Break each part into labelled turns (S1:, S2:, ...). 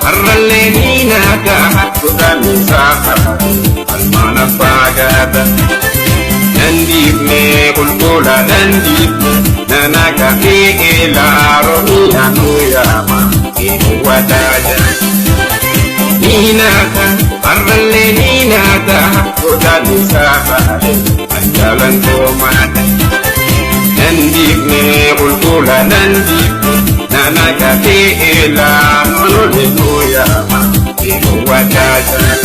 S1: الرلينينا كحكودا مساحة المانا فاقادا ننديب ميقول قولا ننديب ناناكا فيكي لاروني أنو ياما إنو وداجا نيناكا الرلينينا كحكودا مساحة أجالن توماتا ننديب ميقول قولا ننديب ناناكا فيكي لاروني أنو ياما إنو وداجا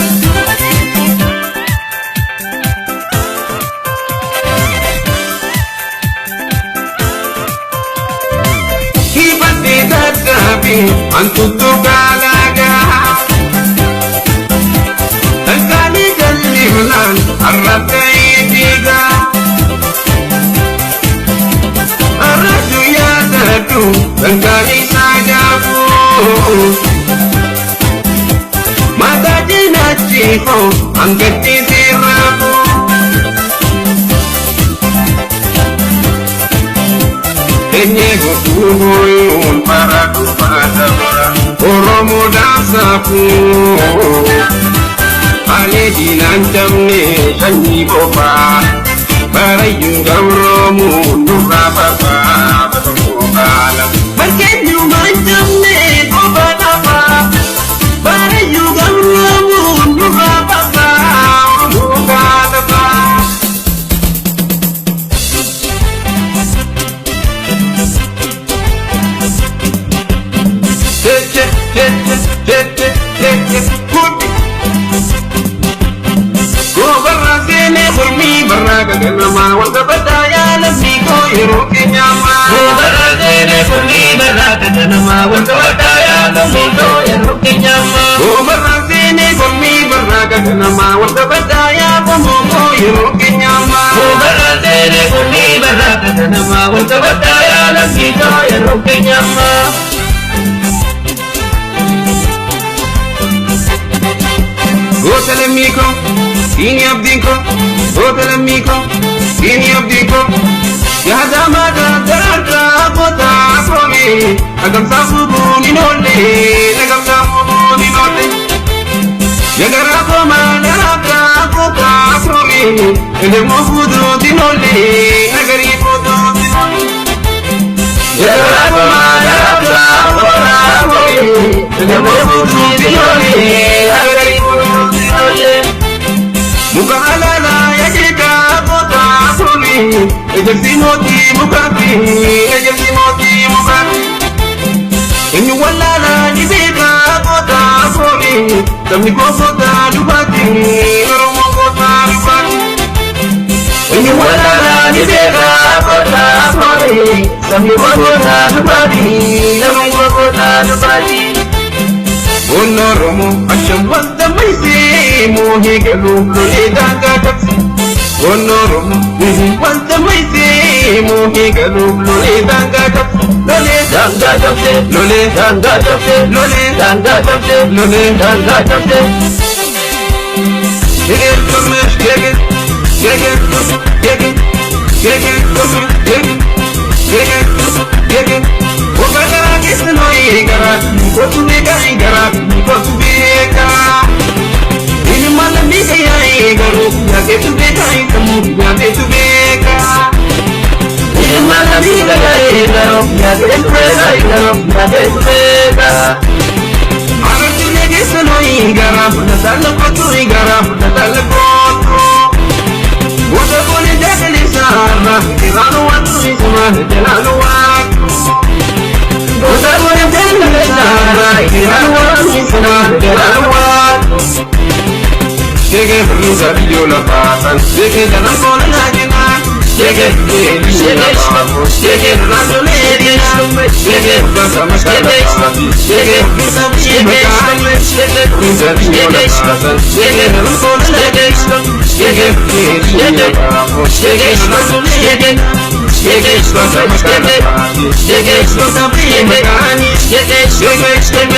S1: Antutu kalaga Tangkali kalimlan Arrata idiga Arraju ya dadu Tangkali sajabu Mata jinatiho Anggeti sirabu Enyego tuhoyun para kupadabra Oromo dasafu Ale dinanjamne janyi boba Barayu gauromu nura baba Batokobala Barkenyu manjamne boba naba Barayu gauromu nura baba Batokobala Kenama wanda badaya nabi ko yero kenyama Barazene kuli baraka kenama wanda badaya nabi ko yero kenyama Barazene kuli baraka kenama wanda badaya ko yero kenyama Barazene kuli baraka kenama wanda badaya nabi ko yero kenyama Hotel amico Ini abdinko Hotel amico Ini abdinko Ya damada darda kota kome Agam sabubu ninole Agam sabubu ninole Ya garako manarabda kota kome Ele mofudu dinole Agari fudu dinole Ya garako manarabda kota kome Ele mofudu dinole Agari fudu dinole Muka halala ya kita kota soli Ejersi moti mukafi Ejersi moti mukafi Enyu walala ni beka kota soli Tamni kota dubati Naromo kota dubati Enyu walala ni beka kota soli Tamni kota dubati Naromo kota dubati Onoromo asham wanda maisi Mohi galu lole danga tapsi Onoromo wanda maisi Mohi galu lole danga tapsi Lole danga tapsi Lole danga tapsi Lole danga tapsi Lole danga tapsi Yegel komesh yegel Yegel yegel Yegel komesh yegel Yegel yegel Ogara kisno igara Kotu nega igara Kotu beka Ini malam ni kaya igaro Ya ketu beka ikamu Ya ketu beka Ini malam ni kaya igaro Ya ketu beka igaro Ya ketu beka Aratu nege sano igara Natala kotu igara Natala kotu Wada kone jakali sarra Irano watu isma Jelano watu Wada kone jakali sarra Irano watu isma Jelano watu Shege ruza video la patan Shege jana kola najina Shege video la patan Shege razo ledina Shege ruza mashkala Shege ruza mashkala Shege ruza video la patan Shege jana kola najina Shege video la patan Shege razo ledina Shege ruza mashkala Shege ruza video la patan Shege Shege Shege